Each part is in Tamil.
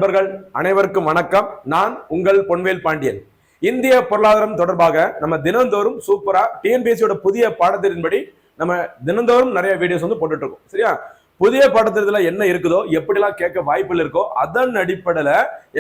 நண்பர்கள் அனைவருக்கும் வணக்கம். நான் உங்கள் பொன்வேல் பாண்டியன். இந்திய பொருளாதாரம் தொடர்பாக நம்ம தினந்தோறும் சூப்பரா டிஎன்பிஎஸ்சியோட புதிய பாடத்தின்படி நம்ம தினந்தோறும் நிறைய வீடியோஸ் வந்து போட்டுட்டு இருக்கோம். சரியா? புதிய பாடத்திட்டத்துல என்ன இருக்குதோ, எப்படிலாம் கேட்க வாய்ப்புகள் இருக்கோ அதன் அடிப்படையில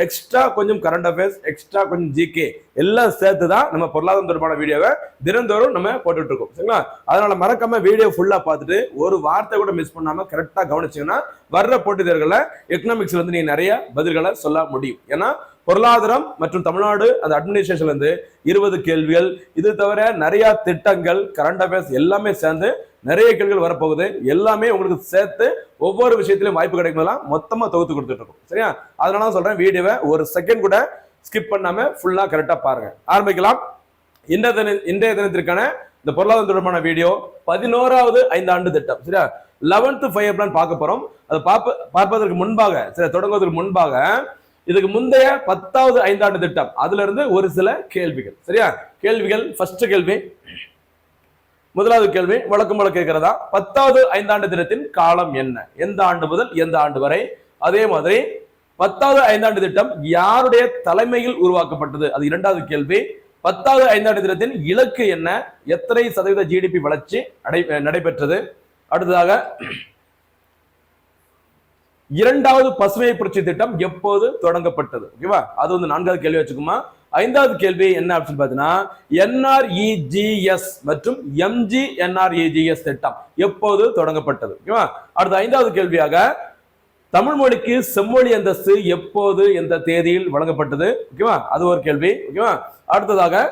எக்ஸ்ட்ரா கொஞ்சம் கரண்ட் அஃபேர்ஸ், எக்ஸ்ட்ரா கொஞ்சம் ஜிகே எல்லாம் சேர்த்து தான் நம்ம பொருளாதாரம் தொடர்பான வீடியோவை தினந்தோறும் நம்ம போட்டுட்டு இருக்கோம். சரிங்களா? அதனால மறக்காம வீடியோ ஃபுல்லா பார்த்துட்டு ஒரு வார்த்தை கூட மிஸ் பண்ணாம கரெக்டா கவனிச்சீங்கன்னா வர்ற போட்டித் தேர்வுகளை எக்கனாமிக்ஸ்ல இருந்து நீங்க நிறைய பதில்களை சொல்ல முடியும். ஏன்னா பொருளாதாரம் மற்றும் தமிழ்நாடு அந்த அட்மினிஸ்ட்ரேஷன்ல இருந்து 20 கேள்விகள், இது தவிர நிறைய திட்டங்கள், கரண்ட் அஃபேர்ஸ் எல்லாமே சேர்ந்து நிறைய கேள்விகள் வரப்போகுது. எல்லாமே உங்களுக்கு சேர்த்து ஒவ்வொரு விஷயத்திலும் வாய்ப்பு கிடைக்கும் மொத்தமா தொகுத்து கொடுத்துட்டு இருக்கோம். சரியா? அதனால சொல்றேன், வீடியோவை ஒரு செகண்ட் கூட ஸ்கிப் பண்ணாம ஃபுல்லா கரெக்டா பாருங்க. ஆரம்பிக்கலாம். இன்றைய தினத்திற்கான இந்த பொருளாதாரம் தொடர்பான வீடியோ 11வது ஐந்தாண்டு திட்டம். சரியா? 11th 5 பிளான் பார்க்க போறோம். அதை பார்ப்பதற்கு முன்பாக, சரி, தொடங்குவதற்கு முன்பாக இதுக்கு முந்தைய 10வது ஐந்தாண்டு திட்டம் அதுல இருந்து ஒரு சில கேள்விகள். சரியா? கேள்விகள். ஃபர்ஸ்ட் கேள்வி, முதலாவது கேள்வி வழக்கம் போல கேட்கிறதா, 10வது ஐந்தாண்டு திட்டத்தின் காலம் என்ன? எந்த ஆண்டு முதல் எந்த ஆண்டு வரை? அதே மாதிரி 10வது ஐந்தாண்டு திட்டம் யாருடைய தலைமையில் உருவாக்கப்பட்டது? அது இரண்டாவது கேள்வி. 10வது ஐந்தாண்டு திட்டத்தின் இலக்கு என்ன? எத்தனை சதவீத ஜிடிபி வளர்ச்சி நடைபெற்றது? அடுத்ததாக இரண்டாவது பசுமை புரட்சி திட்டம் எப்போது தொடங்கப்பட்டது? ஓகேவா? அது வந்து 4வது கேள்வி வச்சுக்குமா. 5வது கேள்வி என்ன அப்படின்னு பாத்தீங்கன்னா, என்ஆர்இஜிஎஸ் மற்றும் எம்ஜிஎன்ஆர்இஜிஎஸ் திட்டம் எப்போது தொடங்கப்பட்டது? ஓகேவா? அடுத்த 5வது கேள்வியாக தமிழ் மொழிக்கு செம்மொழி அந்தஸ்து எப்போது எந்த தேதியில் வழங்கப்பட்டது? ஓகேவா? அது ஒரு கேள்வி. ஓகேவா? அடுத்ததாக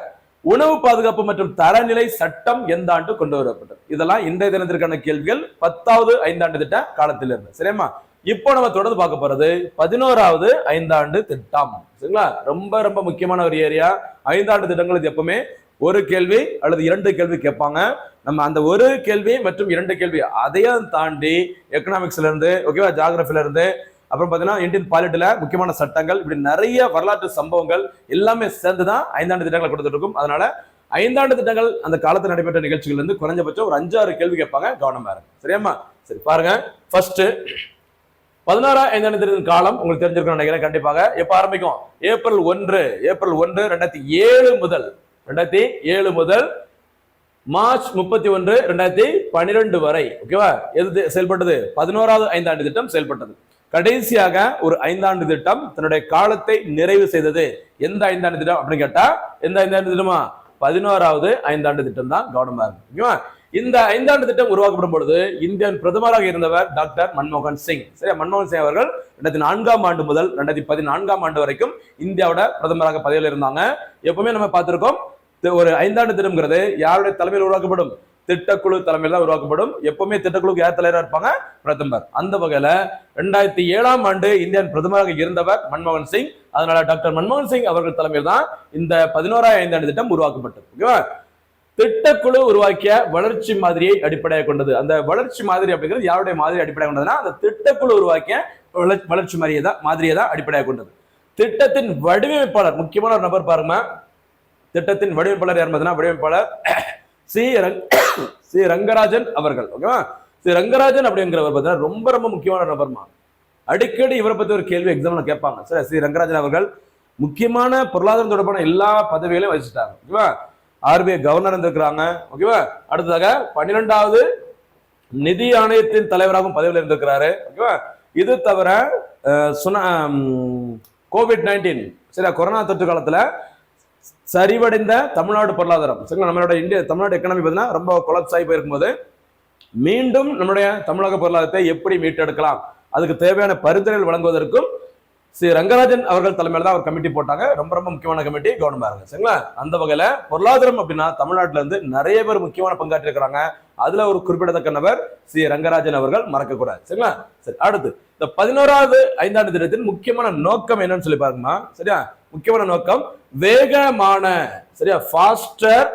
உணவு பாதுகாப்பு மற்றும் தரநிலை சட்டம் எந்த ஆண்டு கொண்டு வரப்பட்டது? இதெல்லாம் இன்றைய தினத்திற்கான கேள்விகள் 10வது ஐந்தாண்டு திட்ட காலத்தில் இருந்து. சரியா? இப்போ நம்ம தொடர்ந்து பார்க்க போறது 11வது ஐந்தாண்டு திட்டம். சரிங்களா? ரொம்ப ரொம்ப முக்கியமான ஒரு ஏரியா. ஐந்தாண்டு திட்டங்கள் இது எப்பவுமே ஒரு கேள்வி அல்லது 2 கேள்வி கேட்பாங்க. நம்ம அந்த ஒரு கேள்வி மற்றும் 2 கேள்வி அதையும் தாண்டி எக்கனாமிக்ஸ்ல இருந்து, ஓகேவா, ஜியோகிராஃபில இருந்து, அப்புறம் பாத்தீங்கன்னா இந்தியன் பாலிட்டில முக்கியமான சட்டங்கள், இப்படி நிறைய வரலாற்று சம்பவங்கள் எல்லாமே சேர்ந்துதான் ஐந்தாண்டு திட்டங்களை கொடுத்துட்டு இருக்கும். அதனால ஐந்தாண்டு திட்டங்கள் அந்த காலத்தில் நடைபெற்ற நிகழ்ச்சிகள் இருந்து குறைஞ்சபட்சம் ஒரு 5-6 கேள்வி கேட்பாங்க. கவனமா இருக்கு. சரியாமா? சரி, பாருங்க. ஃபர்ஸ்ட் 16வது ஐந்தாண்டு திட்டத்தின் காலம் உங்களுக்கு தெரிஞ்சிருக்கும் நினைக்கிறேன். கண்டிப்பாக எப்ப ஆரம்பிக்கும்? ஏப்ரல் 1 2007 முதல் மார்ச் 31 2012 வரை. ஓகேவா? எது செயல்பட்டது? 11வது ஐந்தாண்டு திட்டம் செயல்பட்டது. கடைசியாக ஒரு ஐந்தாண்டு திட்டம் தன்னுடைய காலத்தை நிறைவு செய்தது. எந்த ஐந்தாண்டு திட்டம் அப்படின்னு கேட்டா, எந்த ஐந்தாண்டு திட்டமா? 11வது ஐந்தாண்டு திட்டம் தான். கவனமா இருக்கு. ஓகேவா? இந்த ஐந்தாண்டு திட்டம் உருவாக்கப்படும் பொழுது இந்தியன் பிரதமராக இருந்தவர் டாக்டர் மன்மோகன் சிங். சரியா? மன்மோகன் சிங் அவர்கள் 2004ஆம் ஆண்டு முதல் 2014ஆம் ஆண்டு வரைக்கும் இந்தியாவோட பிரதமராக பதவியில் இருந்தாங்க. எப்பவுமே நம்ம பார்த்திருக்கோம், ஒரு ஐந்தாண்டு திட்டம்ங்கிறது யாருடைய தலைமையில் உருவாக்கப்படும்? திட்டக்குழு தலைமையில் தான் உருவாக்கப்படும். எப்பவுமே திட்டக்குழுக்கு யார் தலைவராக இருப்பாங்க? பிரதமர். அந்த வகையில 2007ஆம் ஆண்டு இந்தியன் பிரதமராக இருந்தவர் மன்மோகன் சிங். அதனால டாக்டர் மன்மோகன் சிங் அவர்கள் தலைமையில் தான் இந்த 11வது ஐந்தாண்டு திட்டம் உருவாக்கப்பட்டது. ஓகேவா? திட்டக்குழு உருவாக்கிய வளர்ச்சி மாதிரியை அடிப்படையாக கொண்டது. அந்த வளர்ச்சி மாதிரி அப்படிங்கிறது யாருடைய மாதிரி அடிப்படையாக கொண்டதுன்னா, அந்த திட்டக்குழு உருவாக்கிய வளர்ச்சி மாதிரியை தான் அடிப்படையாக கொண்டது. திட்டத்தின் வடிவமைப்பாளர் முக்கியமான ஒரு நபர் பாருங்க. திட்டத்தின் வடிவமைப்பாளர் யார்? வடிவமைப்பாளர் சி ரங்கராஜன் அவர்கள். ஓகேவா? சி ரங்கராஜன் அப்படிங்கிறவர் பார்த்தீங்கன்னா ரொம்ப ரொம்ப முக்கியமான நபர்மா. அடிக்கடி இவரை பத்தி ஒரு கேள்வி எக்ஸாம்ல கேட்பாங்க. சரி, சி ரங்கராஜன் அவர்கள் முக்கியமான பொருளாதாரம் தொடர்பான எல்லா பதவிகளையும் வச்சுட்டாங்க. ஓகேவா? ஆர்பிஐ கவர்னர் இருந்திருக்கிறாங்க. ஓகேவா? அடுத்ததாக 12வது நிதி ஆணையத்தின் தலைவராகவும் பதவியில் இருந்திருக்கிறாரு. ஓகேவா? இது தவிர COVID-19 சரியா, கொரோனா தொற்று காலத்துல சரிவடைந்த தமிழ்நாடு பொருளாதாரம், சரிங்களா, நம்மளோட தமிழ்நாடு எக்கனாமி பார்த்தீங்கன்னா ரொம்ப கொலாப்ஸ் ஆகி போயிருக்கும்போது மீண்டும் நம்மளுடைய தமிழக பொருளாதாரத்தை எப்படி மீட்டெடுக்கலாம், அதுக்கு தேவையான பரிந்துரைகள் வழங்குவதற்கும் ஸ்ரீ ரங்கராஜன் அவர்கள் தலைமையில தான் ஒரு கமிட்டி போட்டாங்க. ரொம்ப ரொம்ப முக்கியமான கமிட்டி. கவனமா இருங்க. சரிங்களா? அந்த வகையில பொருளாதாரம் அப்படின்னா தமிழ்நாட்டுல இருந்து நிறைய பேர் முக்கியமான பங்காற்றி இருக்கிறாங்க. அதுல ஒரு குறிப்பிடத்தக்க நபர் ஸ்ரீ ரங்கராஜன் அவர்கள், மறக்க கூடாது. சரிங்களா? சரி, அடுத்து இந்த 11வது ஐந்தாண்டு திட்டத்தின் முக்கியமான நோக்கம் என்னன்னு சொல்லி பாருங்கம்மா. சரியா? முக்கியமான நோக்கம் வேகமான, சரியா, ஃபாஸ்டர்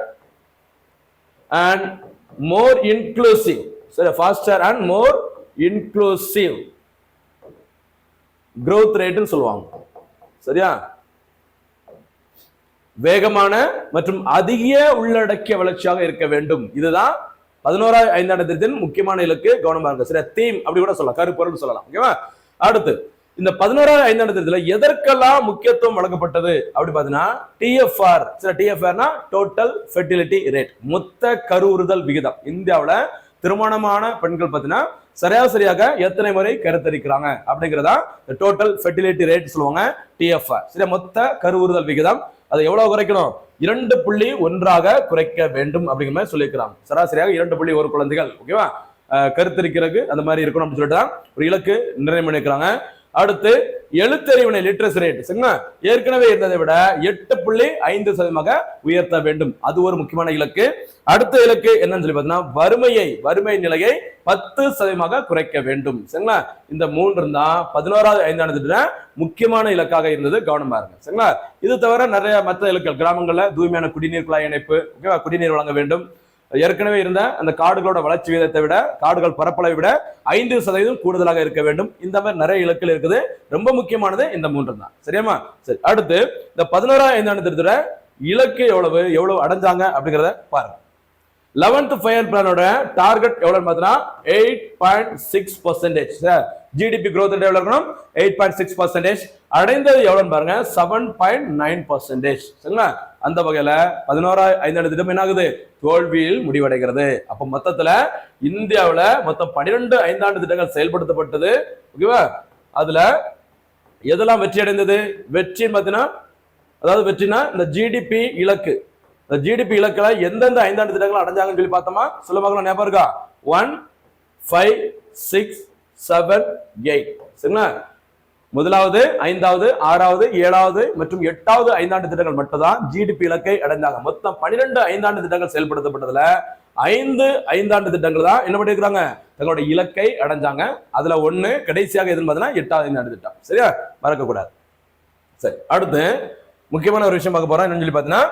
அண்ட் மோர் இன்க்ளூசிவ், சரியா, pastor and more inclusive growth rate சொல்லுவாங்க. சரியா? வேகமான மற்றும் அதிக உள்ளடக்கிய வளர்ச்சியாக இருக்க வேண்டும். இதுதான் 11வது ஐந்தாண்டு திட்டத்தின் முக்கியமான இலக்கு. கவனமா இருக்க. சரியா? தீம் அப்படி கூட சொல்லலாம், கருப்பொருள் சொல்லலாம். ஓகேவா? அடுத்து இந்த 11வது ஐந்தாண்டு திட்டத்துல எதற்கெல்லாம் முக்கியத்துவம் வழங்கப்பட்டது அப்படி பாத்தீங்கன்னா டிஎஃப்ஆர். டிஎஃப்ஆர்னா டோட்டல் ஃபெர்டிலிட்டி ரேட், மொத்த கருவுறுதல் விகிதம். இந்தியாவுல திருமணமான பெண்கள் பாத்தீங்கன்னா சரியாக எத்தனை முறை கருத்தரிக்கிறாங்க அப்படிங்கிறதா டோட்டல் ஃபெர்டிலிட்டி ரேட் சொல்லுவாங்க, டிஎஃப்ஆர். சரியா, மொத்த கருவுறுதல் விகிதம். அதை எவ்வளவு குறைக்கணும்? 2.1 குறைக்க வேண்டும் அப்படிங்கிற மாதிரி சொல்லியிருக்கிறாங்க. சராசரியாக 2.1 குழந்தைகள் ஓகேவா கருத்தரிக்கிறதுக்கு அந்த மாதிரி இருக்கணும் அப்படின்னு சொல்லிட்டு தான் ஒரு இலக்கு நிர்ணயம் பண்ணிருக்கிறாங்க. அடுத்து எழுத்தறிவினை லிட்ரஸி ரேட் ஏற்கனவே இருந்ததை விட 8.5% உயர்த்த வேண்டும். அது ஒரு முக்கியமான இலக்கு. அடுத்த இலக்கு என்னன்னு சொல்லி பார்த்தீங்கன்னா வறுமை நிலையை 10% குறைக்க வேண்டும். சரிங்களா, இந்த 3 தான் 11வது ஐந்தாண்டு திட்ட முக்கியமான இலக்காக இருந்தது. கவனமா இருங்க. சரிங்களா, இது தவிர நிறைய மற்ற இலக்குகள், கிராமங்கள்ல தூய்மையான குடிநீர் குழாய் இணைப்பு, ஓகேவா, குடிநீர் வழங்க வேண்டும். ஏற்கனவே இருந்த அந்த காடுகளோட வளர்ச்சி வீதத்தை விட, காடுகள் பரப்பளவை விட 5% கூடுதலாக இருக்க வேண்டும். இந்த மாதிரி நிறைய இலக்குகள் இருக்குது. ரொம்ப முக்கியமானது இந்த 3 தான். சரியாமா? சரி, அடுத்து இந்த 11வது ஐந்தாண்டு திட்டத்தோட இலக்கு எவ்வளவு அடைஞ்சாங்க அப்படிங்கிறத பாருங்க. 11th ஃபைவ் பிளானோட டார்கெட் எவ்வளவு பார்த்தீங்கன்னா 8.6%. ஜிடிபி growth rate எவ்வளவு இருக்கணும்? 8.6%. அடைந்தது எவ்வளவுன்னு பாருங்க, 7.9%. சரிங்களா, அந்த வகையில 11வது ஐந்தாண்டு திட்டம் என்ன ஆகுது? தோல்வியில் முடிவடைகிறது. அப்ப மொத்தத்துல இந்தியாவுல மொத்தம் 12 ஐந்தாண்டு திட்டங்கள் செயல்படுத்தப்பட்டது. ஓகேவா, அதுல எதெல்லாம் வெற்றி அடைந்தது? வெற்றின்னு பாத்தீங்கன்னா, அதாவது வெற்றினா இந்த ஜிடிபி இலக்கு, இந்த ஜிடிபி இலக்குல எந்தெந்த ஐந்தாண்டு திட்டங்கள் அடைஞ்சாங்கன்னு சொல்லி பார்த்தோமா? சொல்லுவாங்க, ஞாபகம் இருக்கா? 1, 5, 6, 7, 8. சரிங்களா, முதலாவது, 5வது, 6வது, 7வது மற்றும் 8வது ஐந்தாண்டு திட்டங்கள் மட்டும்தான் ஜிடிபி இலக்கை அடைந்தாங்க. மொத்தம் 12 ஐந்தாண்டு திட்டங்கள் செயல்படுத்தப்பட்டதுல 5 ஐந்தாண்டு திட்டங்கள் தான் என்ன பண்ணிருக்காங்க? தங்களோட இலக்கை அடைஞ்சாங்க. அதுல 1 கடைசியாக எதுன்னு பார்த்தீங்கன்னா 8வது ஐந்தாண்டு திட்டம். சரியா, மறக்க கூடாது. சரி, அடுத்து முக்கியமான ஒரு விஷயம் பார்க்க போறோம். என்னன்னு சொல்லி பார்த்தீங்கன்னா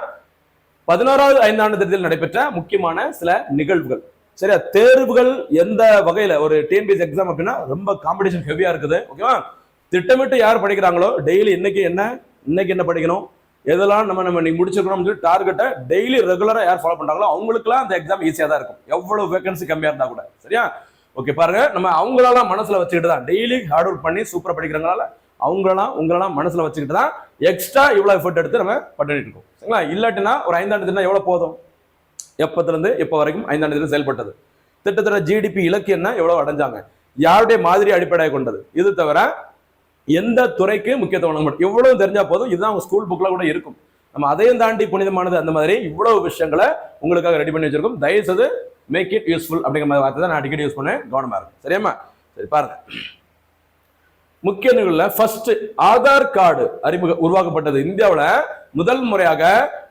11வது ஐந்தாண்டு திட்டத்தில் நடைபெற்ற முக்கியமான சில நிகழ்வுகள். சரியா, தேர்வுகள் எந்த வகையில ஒரு டிஎன்பிஎஸ்சி எக்ஸாம் அப்படின்னா ரொம்ப காம்படிஷன் ஹெவியா இருக்குது. ஓகேவா, திட்டமிட்டு யார் படிக்கிறாங்களோ டெய்லி இன்னைக்கு என்ன படிக்கணும், எதெல்லாம் நம்ம நீங்க முடிச்சிருக்கணும் சொல்லி டார்கெட்டை டெய்லி ரெகுலரா யார் ஃபாலோ பண்றாங்களோ அவங்களுக்குலாம் அந்த எக்ஸாம் ஈஸியா தான் இருக்கும், எவ்வளவு வேகன்சி கம்மியா இருந்தா கூட. சரியா, ஓகே, பாருங்க, நம்ம அவங்களெல்லாம் மனசுல வச்சுக்கிட்டு தான் டெய்லி ஹார்ட் ஒர்க் பண்ணி சூப்பரா படிக்கிறவங்களால உங்களெல்லாம் மனசுல வச்சுக்கிட்டு தான் எக்ஸ்ட்ரா இவ்வளவு எஃபர்ட் எடுத்து நம்ம பண்ணிட்டு இருக்கோம். சரிங்களா, இல்லாட்டினா ஒரு ஐந்தாண்டு திட்டம் எவ்வளவு போதும்? எப்பத்துல இருந்து எப்ப வரைக்கும் ஐந்தாண்டு திட்டம் செயல்பட்டது, திட்டத்தோட ஜிடிபி இலக்கு என்ன, எவ்வளவு அடைஞ்சாங்க, யாருடைய மாதிரி அடிப்படையாக கொண்டது, இது தவிர எந்த துறைக்கு முக்கியத்துவம் இவ்வளவு தெரிஞ்சா போதும். இதுதான் உங்க ஸ்கூல் புக்ல கூட இருக்கும். நம்ம அதையும் தாண்டி புனிதமானது அந்த மாதிரி இவ்வளவு விஷயங்களை உங்களுக்காக ரெடி பண்ணி வச்சிருக்கோம். தயவுசெய்து மேக் இட் யூஸ்ஃபுல் அப்படிங்கிற மாதிரி வார்த்தை தான் நான் அடிக்கடி யூஸ் பண்ணேன். கவனமா இருக்கும். சரியாமா? சரி, பாருங்க, முக்கிய நிகழ்வுல ஃபர்ஸ்ட் ஆதார் கார்டு உருவாக்கப்பட்டது. இந்தியாவுல முதல் முறையாக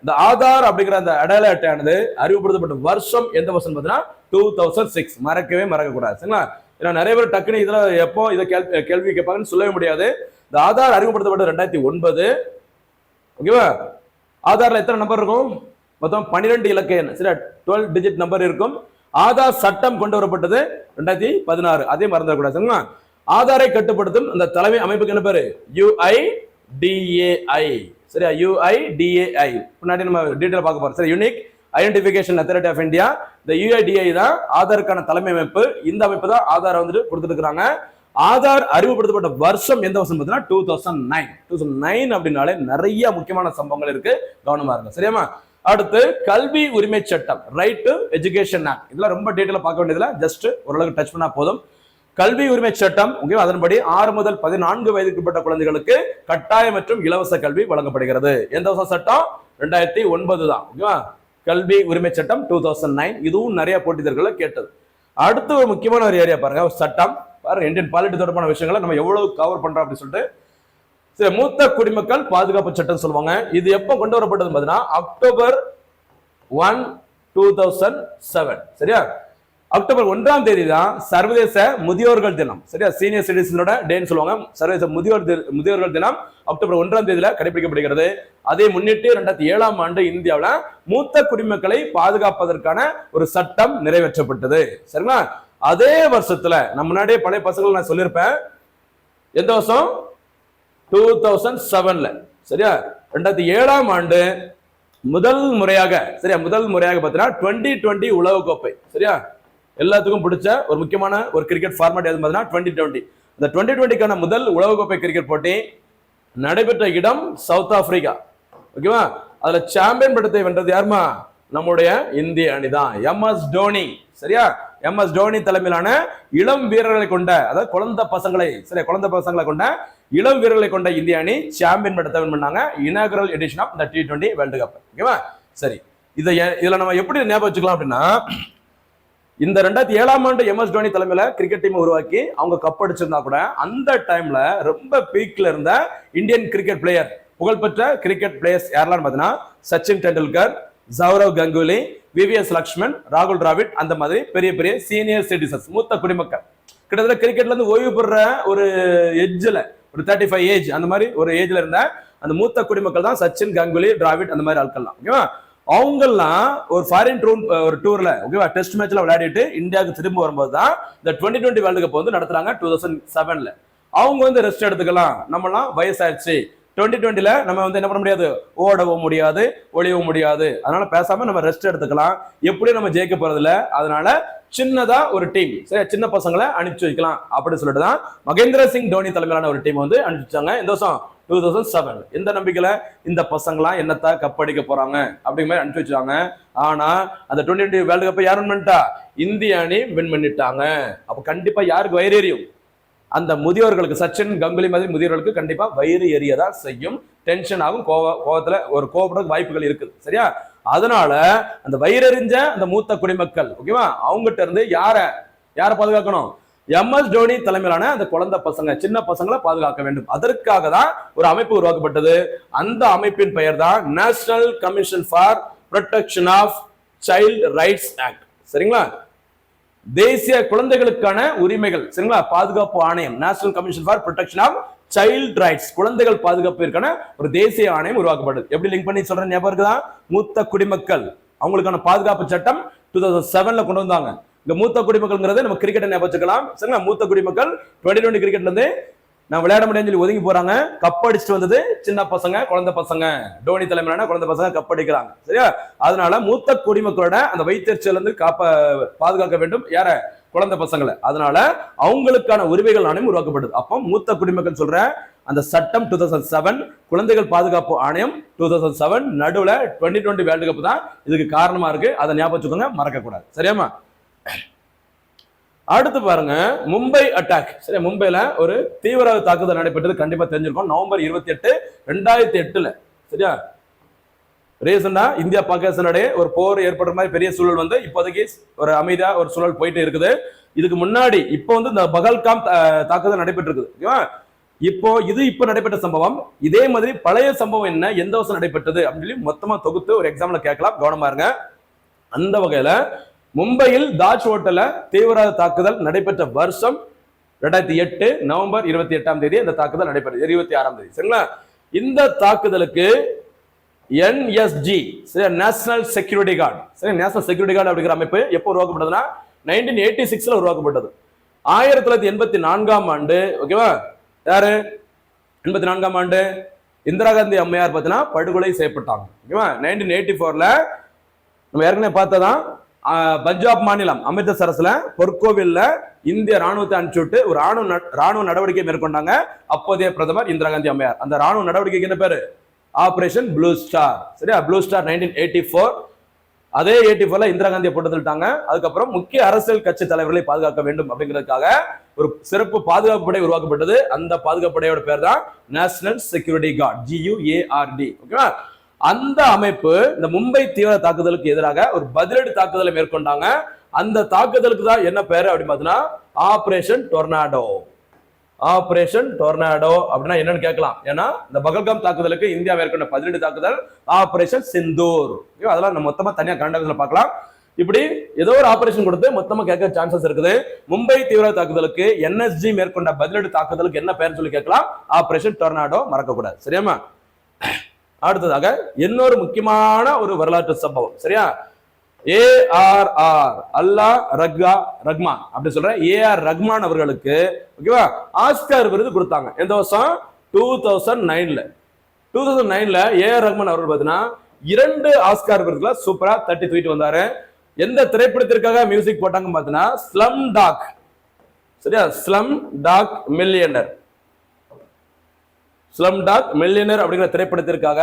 இந்த ஆதார் அப்படிங்கிற அந்த அடையாள அட்டையானது அறிமுகப்படுத்தப்பட்ட வருஷம் எந்த வருஷம் பார்த்தீங்கன்னா 2006. மறக்க கூடாது. சரிங்களா, ஏன்னா நிறைய பேர் டக்குனு இதுல எப்போ இதை கேள்வி கேட்பாங்கன்னு சொல்லவே முடியாது. இந்த ஆதார் அறிமுகப்படுத்தப்பட்டது 2009. ஓகேவா, ஆதார்ல எத்தனை நம்பர் இருக்கும்? மொத்தம் 12 இலக்க எண். சரி, 12 டிஜிட் நம்பர் இருக்கும். ஆதார் சட்டம் கொண்டு வரப்பட்டது 2016. அதே மறந்துடக்கூடாது. சரிங்களா, ஆதாரை கட்டுப்படுத்தும் அந்த தலைமை அமைப்புக்கு என்ன பேரு? UIDAI. சரியா, UIDAI முன்னாடி நம்ம டீடைல் பார்க்க போறோம். சரி, unique identification authority of India. இந்த UIDAI தான் ஆதாருக்கான தலைமை அமைப்பு. இந்த அமைப்பு தான் ஆதார் வந்துட்டு கொடுத்துருக்காங்க. ஆதார் அறிமுகப்படுத்தப்பட்ட வருஷம் எந்த வருஷம் பார்த்தீங்கன்னா 2009 அப்படின்னாலே நிறைய முக்கியமான சம்பவங்கள் இருக்கு. கவனமா இருங்க. சரியாமா? அடுத்து கல்வி உரிமை சட்டம், ரைட் டு எஜுகேஷன் ஆக்ட். இதெல்லாம் ரொம்ப டீடைலா பார்க்க வேண்டியதுல ஜஸ்ட் ஓரளவுக்கு டச் பண்ணா போதும். கல்வி உரிமை சட்டம், அதன்படி 6 முதல் 14 வயதுக்குட்பட்ட குழந்தைகளுக்கு கட்டாய மற்றும் இலவச கல்வி வழங்கப்படுகிறது. எந்த வருஷம் சட்டம்? 2009 தான். ஓகேவா, கல்வி உரிமை சட்டம் 2009. இதுவும் நிறைய போட்டித்தர்களை கேட்டது. அடுத்து ஒரு முக்கியமான ஒரு ஏரியா பாருங்க, சட்டம் பாருங்க, இந்தியன் பாலிட்டி தொடர்பான விஷயங்களை நம்ம எவ்வளவு கவர் பண்றோம் அப்படின்னு சொல்லிட்டு. சரி, மூத்த குடிமக்கள் பாதுகாப்பு சட்டம் சொல்லுவாங்க. இது எப்போ கொண்டு வரப்பட்டது பார்த்தீங்கன்னா October 1, 2007. சரியா, அக்டோபர் 1ஆம் தேதி தான் சர்வதேச முதியோர்கள் தினம். சரியா, சீனியர் சிட்டிசனோட டேன்னு சொல்லுவாங்க. சர்வதேச முதியோர்கள் தினம் அக்டோபர் 1ஆம் தேதியில கடைபிடிக்கப்படுகிறது. அதை முன்னிட்டு 2007ஆம் ஆண்டு இந்தியாவில் மூத்த குடிமக்களை பாதுகாப்பதற்கான ஒரு சட்டம் நிறைவேற்றப்பட்டது. சரிங்களா, அதே வருஷத்துல நம்ம முன்னாடியே பழைய பசங்கள் நான் சொல்லியிருப்பேன். எந்த வருஷம்? 2007ல. சரியா, 2007ஆம் ஆண்டு முதல் முறையாக பார்த்தீங்கன்னா 2020 உலக கோப்பை. சரியா, எல்லாத்துக்கும் பிடிச்ச ஒரு முக்கியமான ஒரு கிரிக்கெட் ஃபார்மேட் எது பார்த்தீங்கன்னா 2020. இந்த 2020க்கான முதல் உலகக்கோப்பை கிரிக்கெட் போட்டி நடைபெற்ற இடம் சவுத் ஆப்பிரிக்கா. ஓகேவா? அதுல சாம்பியன் பட்டத்தை வென்றது யாருமா? நம்முடைய இந்திய அணிதான். MS தோனி. சரியா? MS தோனி தலைமையிலான இளம் வீரர்களை கொண்ட, அதாவது குழந்தை பசங்களை கொண்ட இளம் வீரர்களை கொண்ட இந்திய அணி சாம்பியன் பட்டத்தை வின் பண்ணாங்க. இனாகுரல் எடிஷன் ஆஃப் இந்த T20 வேர்ல்டு கப். ஓகேவா? சரி, இதுல நம்ம எப்படி ஞாபகம் வச்சுக்கலாம் அப்படின்னா, இந்த 2007ஆம் ஆண்டு MS தோனி தலைமையில கிரிக்கெட் டீம் உருவாக்கி அவங்க கப் அடிச்சிருந்தா கூட அந்த டைம்ல ரொம்ப பீக்ல இருந்த இந்தியன் கிரிக்கெட் பிளேயர், புகழ்பெற்ற கிரிக்கெட் பிளேயர்ஸ் யாரெல்லாம் பார்த்தீங்கன்னா சச்சின் டெண்டுல்கர், சௌரவ் கங்குலி, VVS லக்ஷ்மன், ராகுல் டிராவிட், அந்த மாதிரி பெரிய பெரிய சீனியர் சிட்டிசன்ஸ், மூத்த குடிமக்கள், கிட்டத்தட்ட கிரிக்கெட்ல இருந்து ஓய்வு பெற ஒரு எட்ஜ்ல, ஒரு 35 ஏஜ் அந்த மாதிரி ஒரு ஏஜ்ல இருந்த அந்த மூத்த குடிமக்கள் தான் சச்சின், கங்குலி, டிராவிட், அந்த மாதிரி ஆட்கள்லாம். ஓகேவா? அவங்கெல்லாம் ஒரு ஃபாரின் ஒரு டூர்ல, ஓகேவா, டெஸ்ட் மேட்ச்ல விளையாடிட்டு இந்தியாவுக்கு திரும்ப வரும்போது தான் இந்த 2020 வேர்ல்டு கப் வந்து நடத்துறாங்க 2007ல. அவங்க வந்து ரெஸ்ட் எடுத்துக்கலாம், நம்மலாம் வயசாயிடுச்சு, 2020ல நம்ம வந்து என்ன பண்ண முடியாது, ஓடவும் முடியாது, ஒளியவும் முடியாது, அதனால பேசாம நம்ம ரெஸ்ட் எடுத்துக்கலாம், எப்படியும் நம்ம ஜெயிக்க போறது இல்ல, அதனால சின்னதா ஒரு டீம், சரி, சின்ன பசங்களை அனுப்பிச்சு வைக்கலாம் அப்படின்னு சொல்லிட்டு தான் மகேந்திர சிங் தோனி தலைமையிலான ஒரு டீம் வந்து அனுப்பிச்சாங்க இந்த வருஷம் 2007. இந்த நம்பிக்கையில இந்த பசங்களாம் என்னத்தா கப் அடிக்க போறாங்க அப்படிங்கிற மாதிரி அனுப்பிச்சு வச்சாங்க. ஆனா அந்த 2020 வேர்ல்டு கப்பை யார் வின் பண்ணிட்டா? இந்திய அணி வின் பண்ணிட்டாங்க. அப்ப கண்டிப்பா யாருக்கு வயிறு எரியும்? அந்த முதியோர்களுக்கு, சச்சின், கங்குலி மாதிரி முதியோர்களுக்கு கண்டிப்பா வயிறு எரியதான் செய்யும், டென்ஷன் ஆகும், கோவத்துல ஒரு கோபப்படுறதுக்கு வாய்ப்புகள் இருக்குது. சரியா? அதனால அந்த வயிறெறிஞ்ச அந்த மூத்த குடிமக்கள், ஓகேவா, அவங்ககிட்ட இருந்து யார பாதுகாக்கணும்? MS தோனி தலைமையிலான அந்த குழந்தை பசங்க, சின்ன பசங்களை பாதுகாக்க வேண்டும். அதற்காக தான் ஒரு அமைப்பு உருவாக்கப்பட்டது. அந்த அமைப்பின் பெயர் தான் national commission for protection of child rights act. சரிங்களா? தேசிய குழந்தைகளுக்கான உரிமைகள், சரிங்களா, பாதுகாப்பு ஆணையம், national commission for protection of child rights, குழந்தைகள் பாதுகாப்பிற்கான ஒரு தேசிய ஆணையம் உருவாக்கப்பட்டது. எப்படி லிங்க் பண்ணி சொல்றேன் ஞாபகம் இருக்குதா? மூத்த குடிமக்கள் அவங்களுக்கான பாதுகாப்பு சட்டம் 2007ல கொண்டு வந்தாங்க. இந்த மூத்த குடிமக்கள்ங்கிறது நம்ம கிரிக்கெட்டை ஞாபகம் வச்சுக்கலாம். சரிங்களா? மூத்த குடிமக்கள் 2020 கிரிக்கெட்ல இருந்து நான் விளையாட முடியும்னு சொல்லி ஒதுங்கி போறாங்க. கப் அடிச்சுட்டு வந்தது சின்ன பசங்க, குழந்தை பசங்க, தோனி தலைமையிலான குழந்தை பசங்க கப் அடிக்கிறாங்க. சரியா? அதனால மூத்த குடிமக்களோட அந்த வயிற்றுச்சல் இருந்து பாதுகாக்க வேண்டும் யார? குழந்தை பசங்களை. அதனால அவங்களுக்கான உரிமைகள் ஆணையம் உருவாக்கப்பட்டது. அப்போ மூத்த குடிமக்கள் சொல்ற அந்த சட்டம் 2007, குழந்தைகள் பாதுகாப்பு ஆணையம் 2007, நடுவுல 2020 வேர்ல்டு கப் தான் இதுக்கு காரணமா இருக்கு. அதை ஞாபகம் வச்சுக்கோங்க, மறக்க கூடாது. சரியாமா? அடுத்து பாருங்க, மும்பை அட்டாக். சரி, மும்பைல ஒரு தீவிரவாத தாக்குதல் நடைபெற்றது, கண்டிப்பா தெரிஞ்சிருக்கும். நவம்பர் 28, 2008. சரியா? ரீசெண்டா இந்தியா பாகிஸ்தான் இடையே ஒரு போர் ஏற்படுற மாதிரி பெரிய சூழல் வந்து இப்போதைக்கு ஒரு அமைதியா ஒரு சூழல் போயிட்டு இருக்குது. இதுக்கு முன்னாடி இப்போ வந்து இந்த பகல்காம் தாக்குதல் நடைபெற்று இருக்குது. ஓகேவா? இப்போ நடைபெற்ற சம்பவம். இதே மாதிரி பழைய சம்பவம் என்ன, எந்த வருஷம் நடைபெற்றது அப்படின்னு சொல்லி மொத்தமா தொகுத்து ஒரு எக்ஸாம்ல கேட்கலாம், கவனமா இருங்க. அந்த வகையில மும்பையில் தாஜ் ஹோட்டல்ல தீவிரவாத தாக்குதல் நடைபெற்ற வருஷம் 2008 நவம்பர் 28ஆம் தேதி இந்த தாக்குதல் நடைபெற்றது, 26ஆம் தேதி. சரிங்களா? இந்த தாக்குதலுக்கு NSG, சரி, நேஷனல் செக்யூரிட்டி கார்டு, சரி, நேஷனல் செக்யூரிட்டி கார்டு அப்படிங்கிற அமைப்பு எப்போ உருவாக்கப்பட்டதுன்னா 1986ல உருவாக்கப்பட்டது. 1984ஆம் ஆண்டு, ஓகேவா, யாரு 84ஆம் ஆண்டு இந்திரா காந்தி அம்மையார் பார்த்தீங்கன்னா படுகொலை செய்யப்பட்டாங்க. ஓகேவா? 1984ல நம்ம ஏற்கனவே பார்த்ததான் பஞ்சாப் மாநிலம் அமிர்தசரஸ்ல பொற்கோவில்ல இந்திய ராணுவத்தை அனுப்பிச்சுட்டு ஒரு ராணுவ நடவடிக்கை மேற்கொண்டாங்க அப்போதைய பிரதமர் இந்திரா காந்தி அம்மையார். அந்த ராணுவ நடவடிக்கைக்கு என்ன பேரு? Operation blue star. சரியா? Blue star 1984. அதே 84ல இந்திரா காந்தியை போட்டு தள்ளிட்டாங்க. அதுக்கப்புறம் முக்கிய அரசியல் கட்சி தலைவர்களை பாதுகாக்க வேண்டும் அப்படிங்கிறதுக்காக ஒரு சிறப்பு பாதுகாப்பு படை உருவாக்கப்பட்டது. அந்த பாதுகாப்பு படையோட பேர் தான் நேஷனல் செக்யூரிட்டி கார்டு, GUARD. ஓகேவா? அந்த அமைப்பு இந்த மும்பை தீவிர தாக்குதலுக்கு எதிராக ஒரு பதிலடி தாக்குதலை மேற்கொண்டாங்க. அந்த தாக்குதலுக்கு தான் என்ன பேரு அப்படின்னு பார்த்தீங்கன்னா ஆபரேஷன் டொர்னாடோ. ஆபரேஷன் டொர்னாடோ அப்படின்னா என்னன்னு கேட்கலாம். ஏன்னா இந்த பகல்காம் தாக்குதலுக்கு இந்தியா மேற்கொண்ட பதிலடி தாக்குதல் ஆபரேஷன் சிந்தூர். அதெல்லாம் நம்ம மொத்தமா தனியா கண்டத்துல பார்க்கலாம். இப்படி ஏதோ ஒரு ஆபரேஷன் கொடுத்து மொத்தமா கேட்க சான்சஸ் இருக்குது. மும்பை தீவிர தாக்குதலுக்கு NSG மேற்கொண்ட பதிலடி தாக்குதலுக்கு என்ன பேர் சொல்லி கேட்கலாம்? Operation tornado. மறக்க கூடாது. சரியாமா? அடுத்ததாக இன்னொரு முக்கியமான ஒரு வரலாற்று சம்பவம். சரியா? ARR அல்லா ரஹ்மான் அப்படி சொல்ற AR ரஹ்மான் அவர்களுக்கு, ஓகேவா, ஆஸ்கார் விருது கொடுத்தாங்க. எந்த வருஷம்? 2009ல. 2009ல AR ரஹ்மான் அவர்கள் பார்த்தீங்கன்னா 2 ஆஸ்கார் விருதுல சூப்பரா தட்டி தூக்கிட்டு வந்தாரு. எந்த திரைப்படத்திற்காக மியூசிக் போட்டாங்க பார்த்தீங்கன்னா ஸ்லம் டாக். சரியா? Slumdog millionaire. Slumdog millionaire அப்படிங்கிற திரைப்படத்திற்காக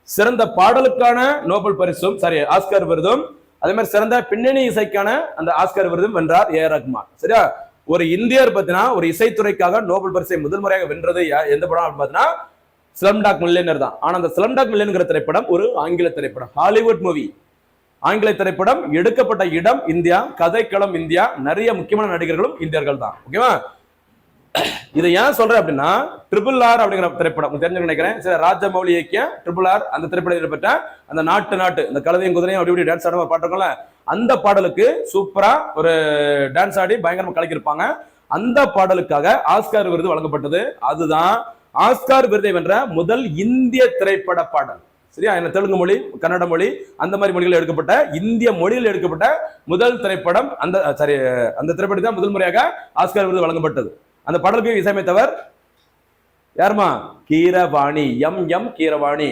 சிறந்த பாடலுக்கான நோபல் பரிசும் ஆஸ்கார் விருதும், அதே மாதிரி சிறந்த பின்னணி இசைக்கான அந்த ஆஸ்கார் விருதும் வென்றார் ஏ ரஹ்மான். சரியா? ஒரு இந்தியர் பார்த்தீங்கன்னா ஒரு இசைத்துறைக்காக நோபல் பரிசை முதல் முறையாக வென்றது எந்த படம் அப்படின்னு பார்த்தீங்கன்னா ஸ்லம் டாக் மில்லியனர் தான். ஆனா அந்த ஸ்லம் டாக் மில்லியனர் திரைப்படம் ஒரு ஆங்கில திரைப்படம், ஹாலிவுட் மூவி, ஆங்கில திரைப்படம். எடுக்கப்பட்ட இடம் இந்தியா, கதைக்களம் இந்தியா, நிறைய முக்கியமான நடிகர்களும் இந்தியர்கள் தான். ஓகேவா? இதை ஏன் சொல்றேன் அப்படின்னா ட்ரிபிள் ஆர் அப்படிங்கிற திரைப்படம் தெரிஞ்சு நினைக்கிறேன். சரி, ராஜமௌலி இயக்கிய ட்ரிபிள் ஆர் அந்த திரைப்படத்தில் பெற்ற அந்த நாட்டு இந்த கழுதையும் குதிரையும் அப்படி இப்படி டான்ஸ் ஆட பாட்டுருக்கோம்ல, அந்த பாடலுக்கு சூப்பரா ஒரு டான்ஸ் ஆடி பயங்கரமா கலக்கிருப்பாங்க. அந்த பாடலுக்காக ஆஸ்கார் விருது வழங்கப்பட்டது. அதுதான் ஆஸ்கார் விருதை வென்ற முதல் இந்திய திரைப்பட பாடல். சரியா? என்ன தெலுங்கு மொழி, கன்னட மொழி, அந்த மாதிரி மொழிகள் எடுக்கப்பட்ட இந்திய மொழியில் எடுக்கப்பட்ட முதல் திரைப்படம். அந்த திரைப்படம் தான் முதல் முறையாக ஆஸ்கார் விருது வழங்கப்பட்டது. அந்த பாடலுக்கு இசையமைத்தவர் யாருமா? கீரவாணி, எம் கீரவாணி.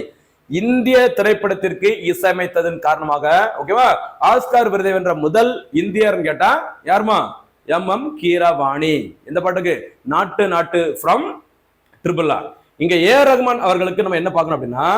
இந்திய திரைப்படத்திற்கு இசையமைத்ததன் காரணமாக ஓகேவா ஆஸ்கார் விருதை வென்ற முதல் இந்தியர் கேட்டா யாருமா? எம் கீரவாணி. இந்த பாட்டுக்கு நாட்டு ஃப்ரம் ட்ரிபிள் ஆர். இங்க ஏ ரஹ்மான் அவர்களுக்கு நம்ம என்ன பார்க்கணும் அப்படின்னா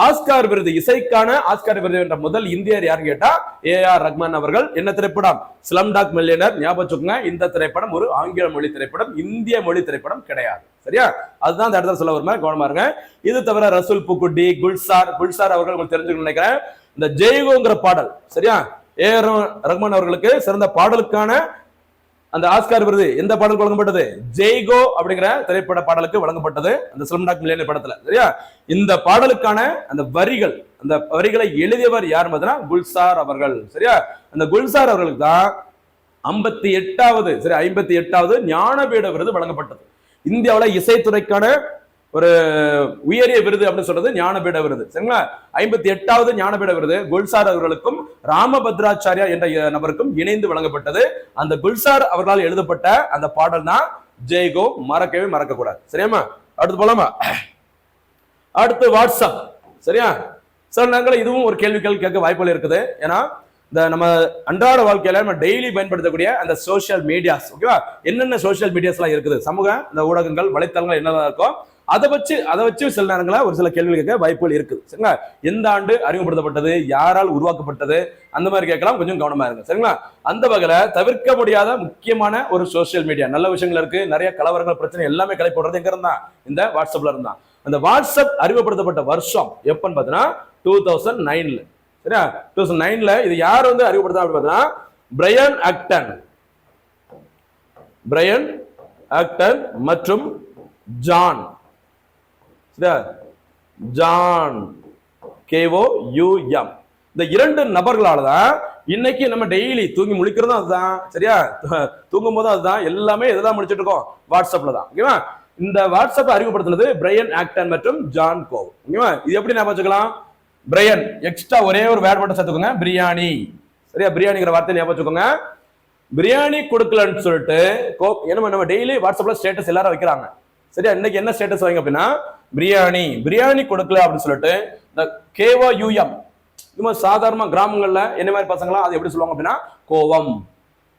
ஆஸ்கார் விருது, இசைக்கான ஆஸ்கார் விருது என்ற முதல் இந்தியர் யாருன்னு கேட்டா ஏ.ஆர். ரஹ்மான் அவர்கள். என்ன திரைப்படம்? Slumdog millionaire. ஞாபகம் வச்சுக்கோங்க, இந்த திரைப்படம் ஒரு ஆங்கில மொழி திரைப்படம், இந்திய மொழி திரைப்படம் கிடையாது. சரியா? அதுதான் அந்த இடத்துல சொல்ல வருமா, கவனமா இருங்க. இது தவிர ரசூல் பூக்குட்டி, குல்சார் அவர்கள் உங்களுக்கு தெரிஞ்சுக்கணும்னு நினைக்கிறேன். இந்த ஜெய்கோங்கிற பாடல், சரியா, ஏ.ஆர். ரஹ்மான் அவர்களுக்கு சிறந்த பாடலுக்கான அந்த ஆஸ்கார் விருது எந்த பாடலுக்கு வழங்கப்பட்டது? ஜெய்கோ அப்படிங்கிற திரைப்பட பாடலுக்கு வழங்கப்பட்டது, அந்த ஸ்லம் டாக் மில்லியனர் படத்துல. சரியா? இந்த பாடலுக்கான அந்த வரிகளை எழுதியவர் யார் பார்த்தீங்கன்னா குல்சார் அவர்கள். சரியா? அந்த குல்சார் அவர்களுக்கு தான் 58வது ஞானபீட விருது வழங்கப்பட்டது. இந்தியாவில் இசைத்துறைக்கான ஒரு உயரிய விருது அப்படின்னு சொல்றது ஞானபீட விருது. சரிங்களா? 58வது ஞானபீட விருது குல்சார் அவர்களுக்கும் ராமபத்ராச்சாரியா என்ற நபருக்கும் இணைந்து வழங்கப்பட்டது. அந்த குல்சார் அவர்களால் எழுதப்பட்ட அந்த பாடல் தான் ஜெய்கோ. மறக்க கூடாது. சரியாமா? அடுத்து போலாமா? அடுத்து வாட்ஸ்அப். சரியா? சில நேரங்களில் இதுவும் ஒரு கேள்விகள் கேட்க வாய்ப்புகள் இருக்குது. ஏன்னா இந்த நம்ம அன்றாட வாழ்க்கையில நம்ம டெய்லி பயன்படுத்தக்கூடிய அந்த சோசியல் மீடியாஸ், ஓகேவா, என்னென்ன சோசியல் மீடியாஸ் எல்லாம் இருக்குது, சமூக இந்த ஊடகங்கள், வலைத்தளங்கள் என்னெல்லாம் இருக்கோ அதை வச்சு சில நேரங்களில் ஒரு சில கேள்வி கேட்க வாய்ப்புகள் இருக்குது. சரிங்களா? எந்த ஆண்டு அறிமுகப்படுத்தப்பட்டது, யாரால் உருவாக்கப்பட்டது, அந்த மாதிரி கேட்கலாம். கொஞ்சம் கவனமா இருங்க. சரிங்களா? அந்த வகையில தவிர்க்க முடியாத முக்கியமான ஒரு சோசியல் மீடியா, நல்ல விஷயங்கள் இருக்கு, நிறைய கலவரங்கள், பிரச்சனை எல்லாமே கலை போடுறது எங்க இருந்தா? இந்த வாட்ஸ்அப்ல இருந்தா. அந்த வாட்ஸ்அப் அறிமுகப்படுத்தப்பட்ட வருஷம் எப்பன்னு பாத்தீங்கன்னா 2009. சரியா? 2009 இது யார் வந்து அறிமுகப்படுத்தா பார்த்தீங்கன்னா பிரையன் ஆக்டன் மற்றும் ஜான் KOUM. இந்த இரண்டு நபர்களால தான் இன்னைக்கு நம்ம டெய்லி தூங்கி முழிக்கிறதும் அதுதான். சரியா? தூங்கும் போதும் அதுதான். எல்லாமே எதுதான் முடிச்சிட்டு இருக்கோம்? வாட்ஸ்அப்ல தான். ஓகேவா? இந்த வாட்ஸ்அப் அறிமுகப்படுத்தினது பிரையன் ஆக்டன் மற்றும் ஜான் கோவ். ஓகேவா? இது எப்படி நான் வச்சுக்கலாம்? பிரையன் எக்ஸ்ட்ரா ஒரே ஒரு வேர்ட் மட்டும் சேர்த்துக்கோங்க, பிரியாணி. சரியா? பிரியாணிங்கிற வார்த்தை ஞாபகம் வச்சுக்கோங்க. பிரியாணி கொடுக்கலன்னு சொல்லிட்டு நம்ம டெய்லி வாட்ஸ்அப்ல ஸ்டேட்டஸ் எல்லாரும் வைக்கிறாங்க. சரியா? இன்னைக்கு என்ன ஸ்டேட்டஸ் வைங்க அப்படின்னா பிரியாணி கொடுக்கல அப்படின்னு சொல்லிட்டு இந்த KOUM. இது சாதாரண கிராமங்கள்ல என்ன மாதிரி பசங்களா அது எப்படி சொல்லுவாங்க அப்படின்னா கோவம்,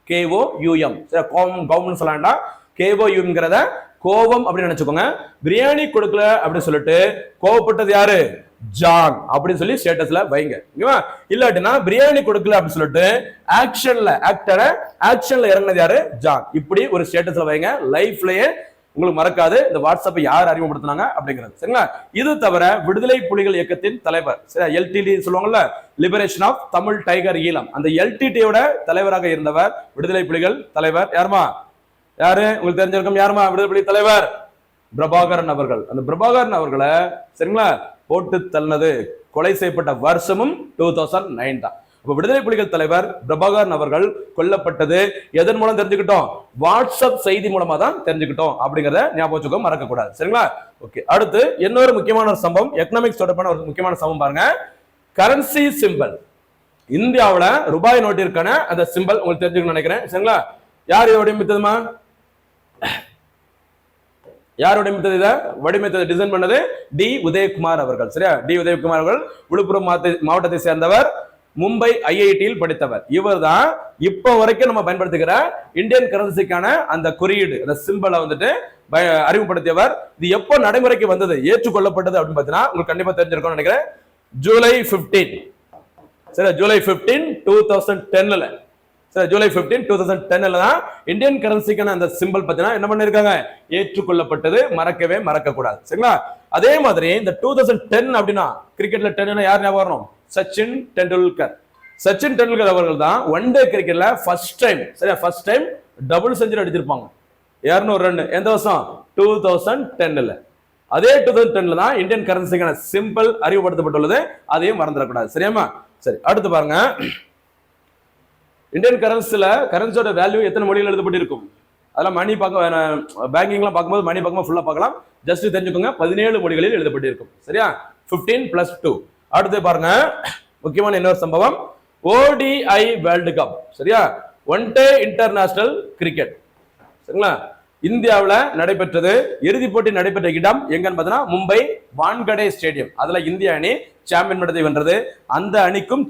KOUM. சரி, கோவம்னு சொல்ல வேண்டாம், KOUம்ங்கிறத கோவம் அப்படின்னு நினைச்சுக்கோங்க. பிரியாணி கொடுக்கல அப்படின்னு சொல்லிட்டு கோவப்பட்டது யாரு? ஜான் அப்படின்னு சொல்லி ஸ்டேட்டஸ்ல வைங்க. இல்லாட்டினா பிரியாணி கொடுக்கல அப்படின்னு சொல்லிட்டு ஆக்ஷன்ல இறங்கினது யாரு? ஜான். இப்படி ஒரு ஸ்டேட்டஸ்ல வைங்க. லைஃப்லயே உங்களுக்கு மறக்காது இந்த வாட்ஸ்அப்பை யார் அறிமுகப்படுத்தினாங்க அப்படிங்கிறது. சரிங்களா? இது தவிர விடுதலை புலிகள் இயக்கத்தின் தலைவர், LTT சொல்லுவாங்கல்ல, liberation of Tamil tiger Eelam, அந்த LTTயோட தலைவராக இருந்தவர் விடுதலை புலிகள் தலைவர் யாரு உங்களுக்கு தெரிஞ்சிருக்கும்? யாருமா விடுதலை புலி தலைவர்? பிரபாகரன் அவர்கள். அந்த பிரபாகரன் அவர்களை சரிங்களா போட்டு தள்ளது, கொலை செய்யப்பட்ட வருஷமும் 2009 தான். இப்ப விடுதலை புலிகள் தலைவர் பிரபாகரன் அவர்கள் கொல்லப்பட்டது எதன் மூலம் தெரிஞ்சுக்கிட்டோம்? வாட்ஸ்அப் செய்தி மூலமா தான் தெரிஞ்சுக்கிட்டோம் அப்படிங்கறத ஞாபகம் வச்சுக்கோ, மறக்க கூடாது. சரிங்களா? ஓகே. அடுத்து இன்னொரு முக்கியமான ஒரு சம்பவம், எக்கனாமிக்ஸ் தொடர்பான ஒரு முக்கியமான சம்பவம் பாருங்க. Currency symbol. இந்தியாவுல ரூபாய் நோட்டிற்கான அந்த சிம்பல் உங்களுக்கு தெரிஞ்சுக்கணும்னு நினைக்கிறேன். சரிங்களா? யார் வடிவமைத்ததுமா? யார் வடிவமைத்தது? இதை வடிவமைத்தது, டிசைன் பண்ணது D. உதயகுமார் அவர்கள். சரியா? D. உதயகுமார் அவர்கள் விழுப்புரம் மாவட்டத்தை சேர்ந்தவர். மும்பை ஐஐடியில் படித்தவர். இவர் தான் இப்ப வரைக்கும் நம்ம பயன்படுத்துகிற இந்தியன் கரன்சிக்கான அந்த குறியீடு, அந்த சிம்பலை வந்துட்டு அறிமுகப்படுத்தியவர். இது எப்போ நடைமுறைக்கு வந்தது, ஏற்றுக்கொள்ளப்பட்டது அப்படின்னு பாத்தீங்கன்னா உங்களுக்கு கண்டிப்பா தெரிஞ்சிருக்கும்னு நினைக்கிறேன். ஜூலை 15, சரி, ஜூலை 15 2010ல, சரி, ஜூலை 15 2010ல தான் இந்தியன் கரன்சிக்கான அந்த சிம்பிள் பாத்தீங்கன்னா என்ன பண்ணிருக்காங்க, ஏற்றுக்கொள்ளப்பட்டது. மறக்க கூடாது, சரிங்களா? அதே மாதிரி இந்த 2010 அப்படின்னா கிரிக்கெட்ல 10 யார் ஞாபகம் வரணும், சச்சின் டெண்டுல்கர். சச்சின் டெண்டுல்கர் அவர்கள் தான் ஒன் டே கிரிக்கெட்ல ஃபர்ஸ்ட் டைம் டபுள் செஞ்சுரி அடிச்சிருப்பாங்க, 200 ரன். எந்த வருஷம், 2010ல. அதே 2010ல தான் இந்தியன் கரன்சிக்கான சிம்பிள் அறிமுகப்படுத்தப்பட்டுள்ளது. அதையும் மறந்துடக்கூடாது, சரியாமா? சரி, அடுத்து பாருங்க. இந்தியன் கரன்சியோட வேல்யூ எத்தனை மொழியில் எழுதப்பட்டிருக்கும்? அதெல்லாம் மணி பார்க்க, பேங்கிங்லாம் பார்க்கும்போது மணி பார்க்கும்போது ஃபுல்லா பார்க்கலாம். ஜஸ்ட் தெரிஞ்சுக்கோங்க, 17 மொழிகளில் எழுதப்பட்டிருக்கும், சரியா? 15 + 2. அடுத்து பாருங்க, முக்கியமான இன்னொரு சம்பவம், ODI வேர்ல்டு கப், சரியா? ஒன் டே இன்டர்நேஷனல் கிரிக்கெட், சரிங்களா? இந்தியாவில் நடைபெற்றது. இறுதிப் போட்டி நடைபெற்ற இடம் எங்கன்னு பார்த்தீங்கன்னா மும்பை வான்கடே ஸ்டேடியம். அதுல இந்திய அணி சாம்பியன் பட்டத்தை வென்றது. அந்த அணிக்கும்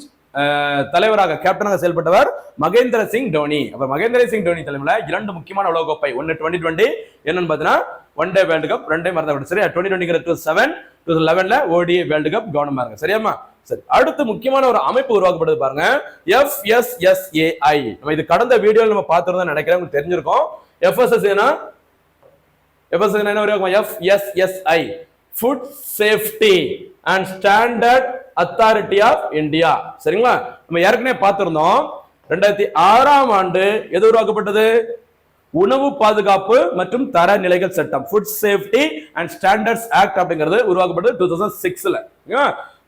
தலைவராக, கேப்டனாக செயல்பட்டவர் மகேந்திர சிங் தோனி. அப்ப மகேந்திர சிங் தோனி தலைமையில் 2 முக்கியமான உலகக்கோப்பை, ஒன்னு 2020 என்னன்னு பார்த்தீங்கன்னா ஒன் டே வேர்ல்டு கப், 2 மறந்து, சரியா? 2020 2011ல ODI வேர்ல்டு கப், கவனமா இருங்க, சரியாமா? சரி, அடுத்து முக்கியமான ஒரு அமைப்பு உருவாக்கப்படுது பாருங்க, FSSAI. நம்ம இது கடந்த வீடியோல நம்ம பார்த்திருந்தோம் நினைக்கிறேன், உங்களுக்கு தெரிஞ்சிருக்கும். FSSAI என்ன உருவாக்கும், FSSAI food safety and standard authority of India, சரிங்களா? நம்ம ஏற்கனவே பார்த்திருந்தோம். 2006ஆம் ஆண்டு எது உருவாக்கப்பட்டது, உணவு பாதுகாப்பு மற்றும் தர நிலைகள் சட்டம், food safety and standards act அப்படிங்கிறது உருவாக்கப்பட்டது 2006ல.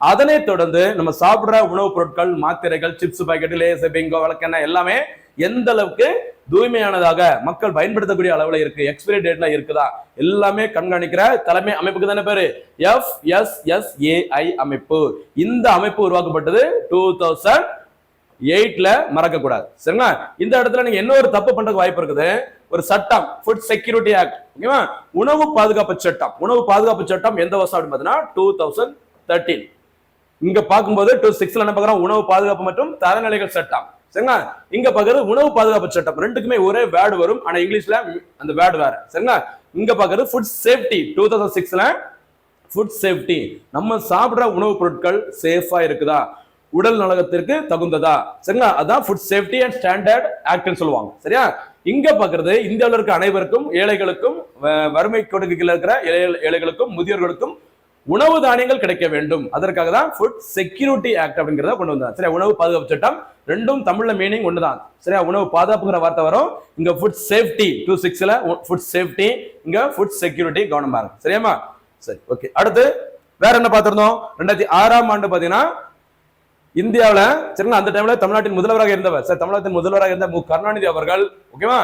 அதனை தொடர்ந்து நம்ம சாப்பிடுற உணவுப் பொருட்கள், மாத்திரைகள், சிப்ஸ் பாக்கெட், லேஸ், பிங்கோ, விளக்கெண்ணெய் எல்லாமே எந்த அளவுக்கு தூய்மையானதாக மக்கள் பயன்படுத்தக்கூடிய அளவுல இருக்கு, எக்ஸ்பைரி டேட்ல இருக்குதா, எல்லாமே கண்காணிக்கிற தலைமை அமைப்புக்கு தானே பேரு FSSAI அமைப்பு. இந்த அமைப்பு உருவாக்கப்பட்டது 2008ல, மறக்க கூடாது, சரிங்களா? இந்த இடத்துல நீங்க என்ன ஒரு தப்பு பண்றதுக்கு வாய்ப்பு இருக்குது, ஒரு சட்டம், ஃபுட் செக்யூரிட்டி ஆக்ட், ஓகேவா? உணவு பாதுகாப்பு சட்டம். உணவு பாதுகாப்பு சட்டம் எந்த வருஷம் அப்படின்னு பார்த்தீங்கன்னா 2013. இங்க பார்க்கும்போது 2006ல என்ன பார்க்கறோம், உணவு பாதுகாப்பு மற்றும் தரநிலைகள் சட்டம், சரிங்களா? இங்க பாக்குறது உணவு பாதுகாப்பு சட்டம். ரெண்டுக்குமே ஒரே வேர்டு வரும், ஆனா இங்கிலீஷ்ல அந்த வேர்டு வேற, சரிங்களா? இங்க பாக்குறது ஃபுட் சேஃப்டி. 2006ல ஃபுட் சேஃப்டி, நம்ம சாப்பிடுற உணவுப் பொருட்கள் சேஃபா இருக்குதா, உடல் நலத்திற்கு தகுந்ததா, சரிங்களா? அதான் ஃபுட் சேஃப்டி அண்ட் ஸ்டாண்டர்ட் ஆக்ட்னு சொல்லுவாங்க, சரியா? இங்க பாக்குறது இந்தியாவில் இருக்க அனைவருக்கும், ஏழைகளுக்கும், வறுமை கொடுக்கையில் இருக்கிற ஏழைகளுக்கும், முதியோர்களுக்கும் உணவு தானியங்கள் கிடைக்க வேண்டும். அதற்காக தான் ஃபுட் செக்யூரிட்டி ஆக்ட் அப்படிங்கிறத கொண்டு வந்தாங்க, சரியா? உணவு பாதுகாப்பு சட்டம், ரெண்டும் தமிழ்ல மீனிங் ஒண்ணுதான், சரியா? உணவு பாதுகாப்புங்கிற வார்த்தை வரும், இங்க ஃபுட் சேஃப்டி 2006ல ஃபுட் சேஃப்டி, இங்க ஃபுட் செக்யூரிட்டி, கவனமா இருக்கு, சரியாமா? சரி, ஓகே. அடுத்து வேற என்ன பார்த்திருந்தோம், 2006ஆம் ஆண்டு பாத்தீங்கன்னா இந்தியாவில, சரிங்களா? அந்த டைம்ல தமிழ்நாட்டின் முதல்வராக இருந்தவர், சார், தமிழகத்தின் முதல்வராக இருந்த மு கருணாநிதி அவர்கள், ஓகேவா,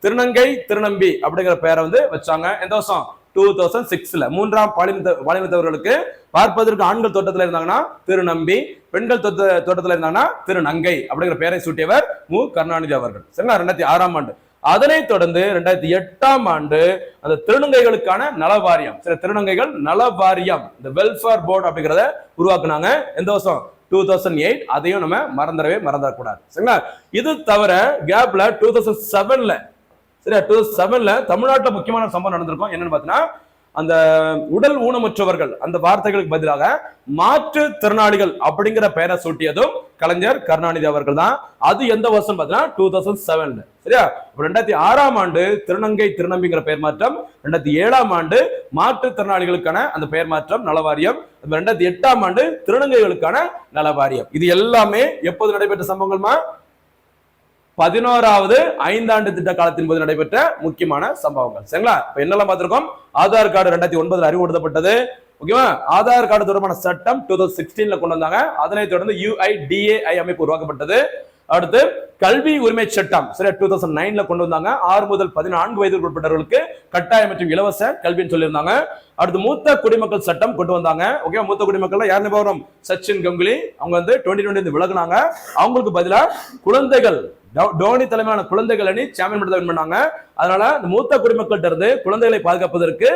திருநங்கை திருநம்பி அப்படிங்கிற பெயரை வந்து வச்சாங்க. எந்த வருஷம், 2006ல. 3ஆம் பாலினத்தவர்களுக்கு பார்ப்பதற்கு ஆண்கள் தோட்டத்தில் இருந்தாங்கன்னா திருநம்பி, பெண்கள் தோட்டத்தில் இருந்தாங்கன்னா திருநங்கை அப்படிங்கிற பெயரை சூட்டியவர் மு கருணாநிதி அவர்கள், சரிங்களா? 2006ஆம் ஆண்டு. அதனைத் தொடர்ந்து 2008ஆம் ஆண்டு அந்த திருநங்கைகளுக்கான நல வாரியம், சில திருநங்கைகள் நல வாரியம், இந்த வெல்ஃபேர் போர்டு அப்படிங்கிறத உருவாக்குனாங்க. எந்த வருஷம், 2008. அதையும் நம்ம மறந்துடக்கூடாது, சரிங்களா? இது தவிர கேப்ல 2007ல, சரியா, 2007ல தமிழ்நாட்டில் முக்கியமான சம்பவம் நடந்திருக்கும். என்னன்னு பாத்தீங்கன்னா, அந்த உடல் ஊனமுற்றவர்கள் அந்த வார்த்தைகளுக்கு பதிலாக மாற்றுத்திறனாளிகள் அப்படிங்கிற பெயரை சூட்டியதும் கலைஞர் கருணாநிதி அவர்கள் தான். அது எந்த வருஷம் பாத்தீங்கன்னா 2007ல, சரியா? 2006ஆம் ஆண்டு திருநங்கை திருநம்பிங்கிற பெயர் மாற்றம், 2007ஆம் ஆண்டு மாற்றுத்திறனாளிகளுக்கான அந்த பெயர் மாற்றம் நலவாரியம், 2008ஆம் ஆண்டு திருநங்கைகளுக்கான நலவாரியம். இது எல்லாமே எப்போது நடைபெற்ற சம்பவங்கள்மா, 11வது ஐந்தாண்டு திட்ட காலத்தின் போது நடைபெற்ற முக்கியமான சம்பவங்கள், சரிங்களா? இப்ப என்னெல்லாம் பார்த்திருக்கோம், ஆதார் கார்டு 2009 அறிமுகப்படுத்தப்பட்டது, ஓகேவா? ஆதார் கார்டு தொடர்பான சட்டம் 2016ல கொண்டு வந்தாங்க. அதனைத் தொடர்ந்து UIDAI அமைப்பு உருவாக்கப்பட்டது. அடுத்து கல்வி உரிமை சட்டம், சரியா, 2009ல கொண்டு வந்தாங்க. 6 முதல் 14 வயதுக்கு உட்பட்டவர்களுக்கு கட்டாய மற்றும் இலவச கல்வின்னு சொல்லியிருந்தாங்க. அடுத்து மூத்த குடிமக்கள் சட்டம் கொண்டு வந்தாங்க, ஓகே? மூத்த குடிமக்கள் யாருன்னு போறோம், சச்சின் கங்குலி, அவங்க வந்து 2020 விலகுனாங்க. அவங்களுக்கு பதிலா குழந்தைகள், டோனி தலைமையான குழந்தைகள் அணி சாம்பியன் பட்டத்தை வின் பண்ணாங்க. அதனால இந்த மூத்த குடிமக்கள்கிட்ட இருந்து குழந்தைகளை பாதுகாப்பதற்கு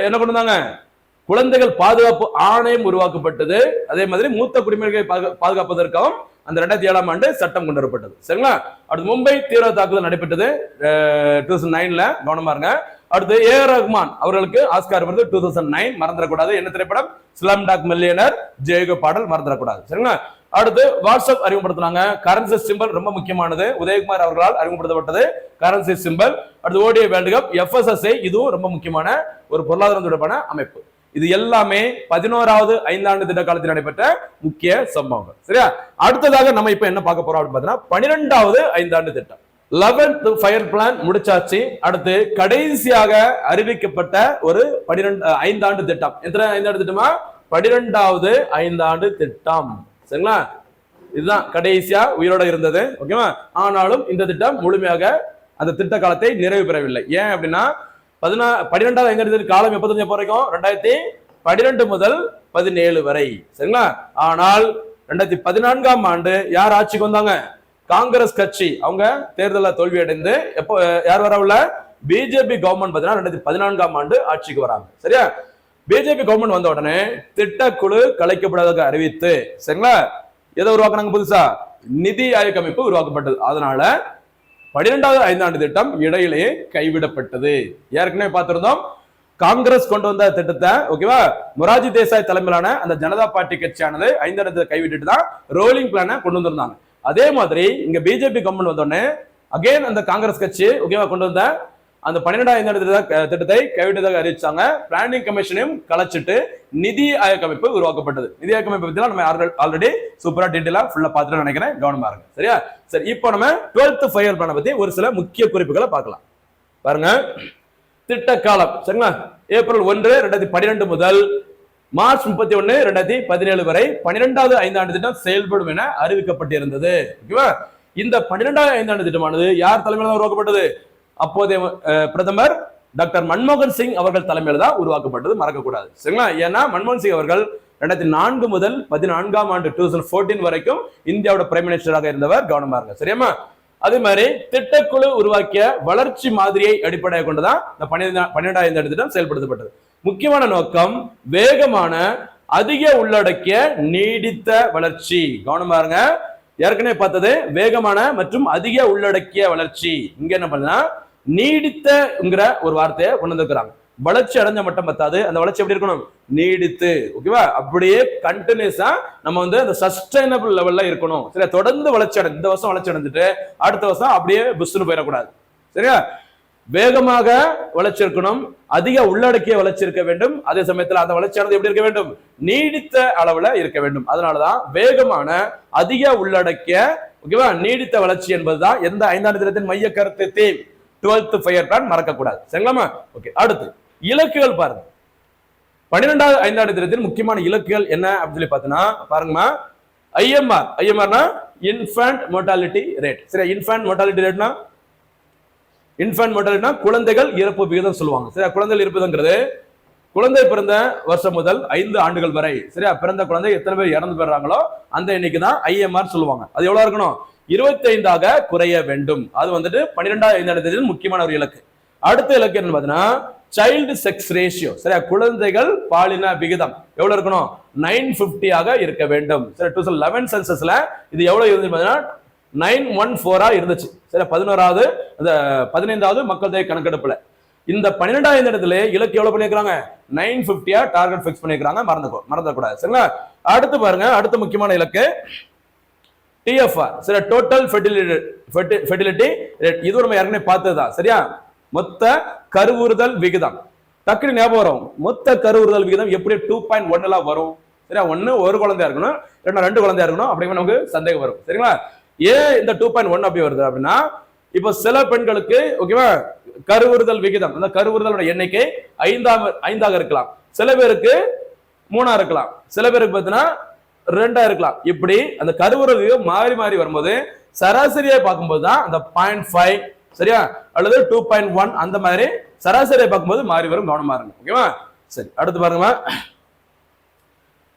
என்ன கொண்டு வந்தாங்க, குழந்தைகள் பாதுகாப்பு ஆணையம் உருவாக்கப்பட்டது. அதே மாதிரி மூத்த குடிமக்களை பாதுகாப்பதற்காகவும் அந்த 2007ஆம் ஆண்டு சட்டம் கொண்டு வரப்பட்டது. சரிங்களா? அடுத்து மும்பை தீவிர தாக்குதல் நடைபெற்றது 2009ல, கவனமா இருங்க. அடுத்து ஏஆர் ரஹ்மான் அவர்களுக்கு ஆஸ்கார் விருது 2009, மறந்துடக்கூடாது. என்ன திரைப்படம்? ஸ்லம் டாக் மில்லியனர், ஜெயகோ பாடல், மறந்துடக்கூடாது. சரிங்களா? அடுத்து வாட்ஸ்அப் அறிமுகப்படுத்தினாங்க. கரன்சி சிம்பல் ரொம்ப முக்கியமானது, உதயகுமார் அவர்களால் அறிமுகப்படுத்தப்பட்டது கரன்சி சிம்பல். அடுத்து ஓடிஐ வேர்ல்டு கப், FSSAI, இதுவும் ரொம்ப முக்கியமான ஒரு பொருளாதாரம் தொடர்பான அமைப்பு. இது எல்லாமே 11வது ஐந்தாண்டு திட்ட காலத்தில் நடைபெற்ற முக்கிய சம்பவங்கள். சரியா? அடுத்ததாக நம்ம இப்ப என்ன பார்க்க போறோம் அப்படின்னு பார்த்தீங்கன்னா 12வது ஐந்தாண்டு திட்டம். 11th ஃபயர் பிளான் முடிச்சாச்சு. அடுத்து கடைசியாக அறிவிக்கப்பட்ட ஒரு 5ஆண்டு திட்டம். எத்தனை ஐந்தாண்டு திட்டமா? 12வது ஐந்தாண்டு திட்டம். சரிங்களா? இதுதான் கடைசியா உயிரோட இருந்தது. ஓகேவா? ஆனாலும் இந்த திட்டம் முழுமையாக அந்த திட்ட காலத்தை நிறைவு பெறவில்லை. ஏன் அப்படின்னா 12வது ஐந்தாண்டு காலம் எப்ப வரைக்கும்? 2012 முதல் 17 வரை. சரிங்களா? ஆனால் 2014ஆம் ஆண்டு யார் ஆட்சிக்கு வந்தாங்க? காங்கிரஸ் கட்சி. அவங்க தேர்தலில் தோல்வி அடைந்து எப்போ யார் வரவுள்ள? பிஜேபி கவர்மெண்ட் பார்த்தீங்கன்னா 2014ஆம் ஆண்டு ஆட்சிக்கு வராங்க. சரியா? பிஜேபி கவர்மெண்ட் வந்த உடனே திட்டக்குழு கலைக்கப்படுவதாக அறிவித்து, சரிங்களா, எதை உருவாக்குனாங்க? புதுசா நிதி ஆயோக் அமைப்பு உருவாக்கப்பட்டது. அதனால 12வது ஐந்தாண்டு திட்டம் இடையிலேயே கைவிடப்பட்டது. ஏற்கனவே பார்த்திருந்தோம் காங்கிரஸ் கொண்டு வந்த திட்டத்தை. ஓகேவா? மொராஜி தேசாய் தலைமையிலான அந்த ஜனதா பார்ட்டி கட்சியானது ஐந்தாண்டு கைவிட்டுட்டு தான் ரோலிங் பிளானை கொண்டு வந்திருந்தாங்க. அதே மாதிரி இங்க பிஜேபி கவர்மெண்ட் வந்தோடனே அகைன் அந்த காங்கிரஸ் கட்சி ஓகேவா கொண்டு வந்த அந்த 12வது ஐந்தாண்டு திட்டத்தை கைவிட்டதாக அறிவிச்சாங்க. பிளானிங் கமிஷனையும் கலைச்சிட்டு நிதி ஆயோக் அமைப்பு உருவாக்கப்பட்டது. நிதி ஆயோக் அமைப்பு பத்தி நம்ம ஆல்ரெடி சூப்பரா டீடைலா ஃபுல்லா பார்த்துட்டு நினைக்கிறேன். கவனமா இருங்க. சரியா? சரி, இப்போ நம்ம 12th ஃபயர் பிளானை பத்தி ஒரு சில முக்கிய குறிப்புகளை பார்க்கலாம். பாருங்க, திட்ட காலம். சரிங்களா? ஏப்ரல் 1, 2012 முதல் மார்ச் 31, 2017 வரை 12வது ஐந்தாண்டு திட்டம் செயல்படும் என அறிவிக்கப்பட்டிருந்தது. ஓகேவா? இந்த 12வது ஐந்தாண்டு திட்டமானது யார் தலைமையில் உருவாக்கப்பட்டது? அப்போதைய பிரதமர் டாக்டர் மன்மோகன் சிங் அவர்கள் தலைமையில் தான் உருவாக்கப்பட்டது. மறக்கக்கூடாது. சரிங்களா? ஏன்னா மன்மோகன் சிங் அவர்கள் 2004 முதல் 14ஆம் ஆண்டு 2014 வரைக்கும் இந்தியாவோட பிரைம் மினிஸ்டராக இருந்தவர். கவனமா இருங்க. சரியாமா? அதே மாதிரி திட்டக்குழு உருவாக்கிய வளர்ச்சி மாதிரியை அடிப்படையாக கொண்டுதான் இந்த 12வது ஐந்தாண்டு திட்டம் செயல்படுத்தப்பட்டது. முக்கியமான நோக்கம் வேகமான, அதிக உள்ளடக்கிய, நீடித்த வளர்ச்சி. கவனமா இருங்க. ஏற்கனவே பார்த்தது வேகமான மற்றும் அதிக உள்ளடக்கிய வளர்ச்சி. இங்க என்ன பண்ணா நீடித்தங்கிற ஒரு வார்த்தையை கொண்டு வந்திருக்கிறாங்க. வளர்ச்சி அடைஞ்ச மட்டும் பத்தாது, அந்த வளர்ச்சி எப்படி இருக்கணும்? நீடித்து. ஓகேவா? அப்படியே கண்டினியூஸா நம்ம அந்த சஸ்டைனபிள் லெவல்ல இருக்கணும். சரியா? தொடர்ந்து வளர்ச்சி அடைஞ்சு இந்த வருஷம் வளர்ச்சி அடைஞ்சிட்டு அடுத்த வருஷம் அப்படியே புஷ்னு போயிடக்கூடாது. சரியா? வேகமாக வளர்ச்சி இருக்கணும், அதிக உள்ளடக்கிய வளர்ச்சி இருக்க வேண்டும். அதே சமயத்தில் அந்த வளர்ச்சியானது எப்படி இருக்க வேண்டும்? நீடித்த அளவுல இருக்க வேண்டும். அதனாலதான் வேகமான, அதிக உள்ளடக்கிய, ஓகேவா, நீடித்த வளர்ச்சி என்பதுதான் எந்த ஐந்தாண்டு திட்டத்தின் மைய கருத்து தீம். 12th ஃபயர் பிளான் மறக்கக்கூடாது. சரிங்களாமா? ஓகே. அடுத்து இலக்குகள் பாருங்க. 12வது ஐந்தாண்டு திட்டத்தின் முக்கியமான இலக்குகள் என்ன அப்படின்னு சொல்லி பார்த்தீங்கன்னா பாருங்கம்மா, ஐஎம்ஆர்னா இன்ஃபேன்ட் மோர்டாலிட்டி ரேட். சரி, இன்ஃபேன்ட் மோர்டாலிட்டி ரேட்னா குழந்தைகள் இறப்பு விகிதம் சொல்லுவாங்க. சரியா? குழந்தைகள் இறப்புங்கிறது குழந்தை பிறந்த வருஷம் முதல் 5 ஆண்டுகள் வரை. சரியா? பிறந்த குழந்தை எத்தனை பேர் இறந்து போயிடுறாங்களோ அந்த எண்ணிக்கை தான் ஐஎம்ஆர் சொல்லுவாங்க. அது எவ்வளவு இருக்கணும்? 25ஆக குறைய வேண்டும். அது 12வது ஐந்தாண்டு திட்டத்தின் முக்கியமான ஒரு இலக்கு. அடுத்த இலக்கு என்ன பார்த்தீங்கன்னா சைல்டு செக்ஸ் ரேஷியோ. சரியா? குழந்தைகள் பாலின விகிதம் எவ்வளவு இருக்கணும்? 950 இருக்க வேண்டும். சரி, 2011 சென்சஸ்ல இது எவ்வளவு இருந்து பார்த்தீங்கன்னா 914 இருந்துச்சு. சரி, 15வது மக்கள் தொகை கணக்கெடுப்புல இந்த 12வது இடத்துல இலக்கு எவ்வளவு பண்ணிருக்காங்க? 950 டார்கெட் பிக்ஸ் பண்ணிருக்காங்க. மறந்துடக்கூடாது. சரிங்களா? அடுத்து பாருங்க, அடுத்த முக்கியமான இலக்கு TFR. சரி, டோட்டல் ஃபெர்டிலிட்டி ரேட். இது நம்ம ஏற்கனவே பார்த்ததுதான். சரியா? மொத்த கருவுறுதல் விகிதம். டக்குனு ஞாபகம் வரும். மொத்த கருவுறுதல் விகிதம் எப்படி 2.1 வரும்? சரியா? ஒன்னு ஒரு குழந்தையா இருக்கணும், இல்லைன்னா 2 குழந்தையா இருக்கணும். அப்படிங்கிற நமக்கு சந்தேகம் வரும். சரிங்களா? ஏன் இந்த 2.1 அப்படி வருது அப்படின்னா, இப்ப சில பெண்களுக்கு ஓகேவா கருவுறுதல் விகிதம், அந்த கருவுறுதலோட எண்ணிக்கை 5ஆக இருக்கலாம், சில பேருக்கு 3ஆ இருக்கலாம், சில பேருக்கு பார்த்தீங்கன்னா 2ஆ இருக்கலாம். இப்படி அந்த கருவுறுதல் விகிதம் மாறி மாறி வரும்போது சராசரியை பார்க்கும்போது தான் அந்த 0.5 சரியா அல்லது 2.1 அந்த மாதிரி சராசரியை பார்க்கும்போது மாறி வரும். கவனமா இருங்க. ஓகேவா? சரி, அடுத்து பாருங்க,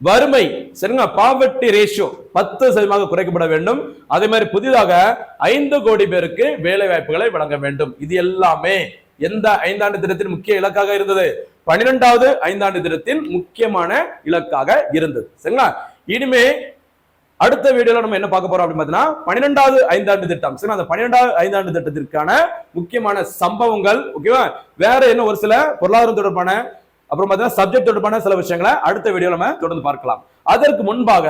வறுமை. சரிங்களா? பாவர்ட்டி ரேஷியோ 10% குறைக்கப்பட வேண்டும். அதே மாதிரி புதிதாக 5 கோடி பேருக்கு வேலை வாய்ப்புகளை வழங்க வேண்டும். இது எல்லாமே எந்த ஐந்தாண்டு திட்டத்தின் முக்கிய இலக்காக இருந்தது? 12வது ஐந்தாண்டு திட்டத்தின் முக்கியமான இலக்காக இருந்தது. சரிங்களா? இனிமே அடுத்த வீடியோல நம்ம என்ன பார்க்க போறோம் அப்படின்னு பார்த்தீங்கன்னா 12வது ஐந்தாண்டு திட்டம். சரி, அந்த 12வது ஐந்தாண்டு திட்டத்திற்கான முக்கியமான சம்பவங்கள், ஓகேவா, வேற என்ன ஒரு சில பொருளாதாரம் தொடர்பான அப்புறம் பார்த்தீங்கன்னா சப்ஜெக்ட் தொடர்பான சில விஷயங்களை அடுத்த வீடியோ நம்ம தொடர்ந்து பார்க்கலாம். அதற்கு முன்பாக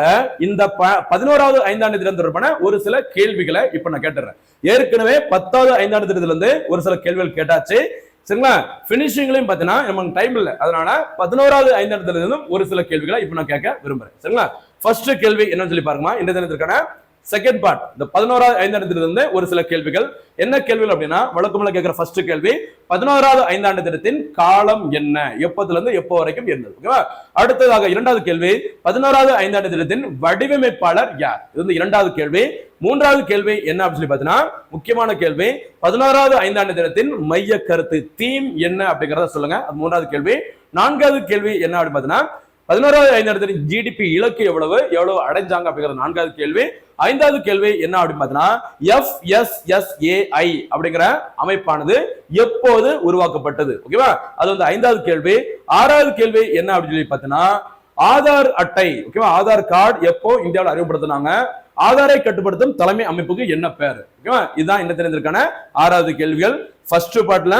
இந்த 11வது ஐந்தாண்டு திட்டம் தொடர்பான ஒரு சில கேள்விகளை இப்ப நான் கேட்டுறேன். ஏற்கனவே 10வது ஐந்தாண்டு திட்டத்துல இருந்து ஒரு சில கேள்விகள் கேட்டாச்சு. சரிங்களா? பினிஷிங்லயும் பாத்தீங்கன்னா நமக்கு டைம் இல்லை, அதனால 11வது ஐந்தாண்டு திட்டத்துல இருந்து ஒரு சில கேள்விகளை இப்ப நான் கேட்க விரும்புறேன். சரிங்களா? ஃபர்ஸ்ட் கேள்வி என்னன்னு சொல்லி பாருங்க. இந்த தினத்திற்கான செகண்ட் பார்ட், இந்த 11வது ஐந்தாண்டு திட்டத்திலிருந்து ஒரு சில கேள்விகள். என்ன கேள்விகள் அப்படின்னா, வழக்கமாக கேட்கிற ஃபர்ஸ்ட் கேள்வி 11வது ஐந்தாண்டு திட்டத்தின் காலம் என்ன, எப்பத்துல இருந்து எப்போ வரைக்கும் இருந்தது. ஓகேவா? அடுத்ததாக இரண்டாவது கேள்வி 11வது ஐந்தாண்டு திட்டத்தின் வடிவமைப்பாளர் யார், இது வந்து இரண்டாவது கேள்வி. மூன்றாவது கேள்வி என்ன அப்படின்னு சொல்லி பார்த்தீங்கன்னா முக்கியமான கேள்வி, 11வது ஐந்தாண்டு திட்டத்தின் மைய கருத்து, தீம் என்ன அப்படிங்கறத சொல்லுங்க, அது மூன்றாவது கேள்வி. நான்காவது கேள்வி என்ன அப்படின்னு பார்த்தீங்கன்னா 11வது ஐந்தாண்டு ஜிடிபி இலக்கு எவ்வளவு அடைஞ்சாங்க அப்படிங்கிற நான்காவது கேள்வி. ஐந்தாவது கேள்வி என்ன அப்படின்னு பார்த்தீங்கன்னா FSSAI அப்படிங்கிற அமைப்பானது எப்போது உருவாக்கப்பட்டது. ஓகேவா? அது வந்து ஐந்தாவது கேள்வி. ஆறாவது கேள்வி என்ன அப்படின்னு சொல்லி பார்த்தீங்கன்னா ஆதார் அட்டை, ஓகேவா, ஆதார் கார்டு எப்போ இந்தியாவில் அறிமுகப்படுத்தினாங்க, ஆதாரை கட்டுப்படுத்தும் தலைமை அமைப்புக்கு என்ன பேர். ஓகேவா? இதுதான் என்ன தெரிந்திருக்கான ஆறாவது கேள்விகள். ஃபர்ஸ்ட் பார்ட்ல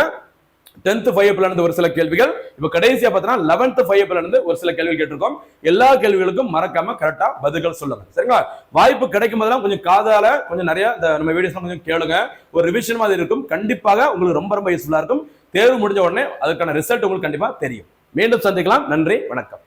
10th 5 இருந்து ஒரு சில கேள்விகள், இப்ப கடைசியா பார்த்தீங்கன்னா 11th 5 இருந்து ஒரு சில கேள்விகள் கேட்டிருக்கோம். எல்லா கேள்விகளுக்கும் மறக்காம கரெக்டா பதில்கள் சொல்லுங்க. சரிங்களா? வாய்ப்பு கிடைக்கும் போதெல்லாம் கொஞ்சம் காதால கொஞ்சம் நிறைய நம்ம வீடியோஸ் கொஞ்சம் கேளுங்க, ஒரு ரிவிஷன் மாதிரி இருக்கும். கண்டிப்பாக உங்களுக்கு ரொம்ப ரொம்ப யூஸ்ஃபுல்லா இருக்கும். தேர்வு முடிஞ்ச உடனே அதுக்கான ரிசல்ட் உங்களுக்கு கண்டிப்பா தெரியும். மீண்டும் சந்திக்கலாம். நன்றி, வணக்கம்.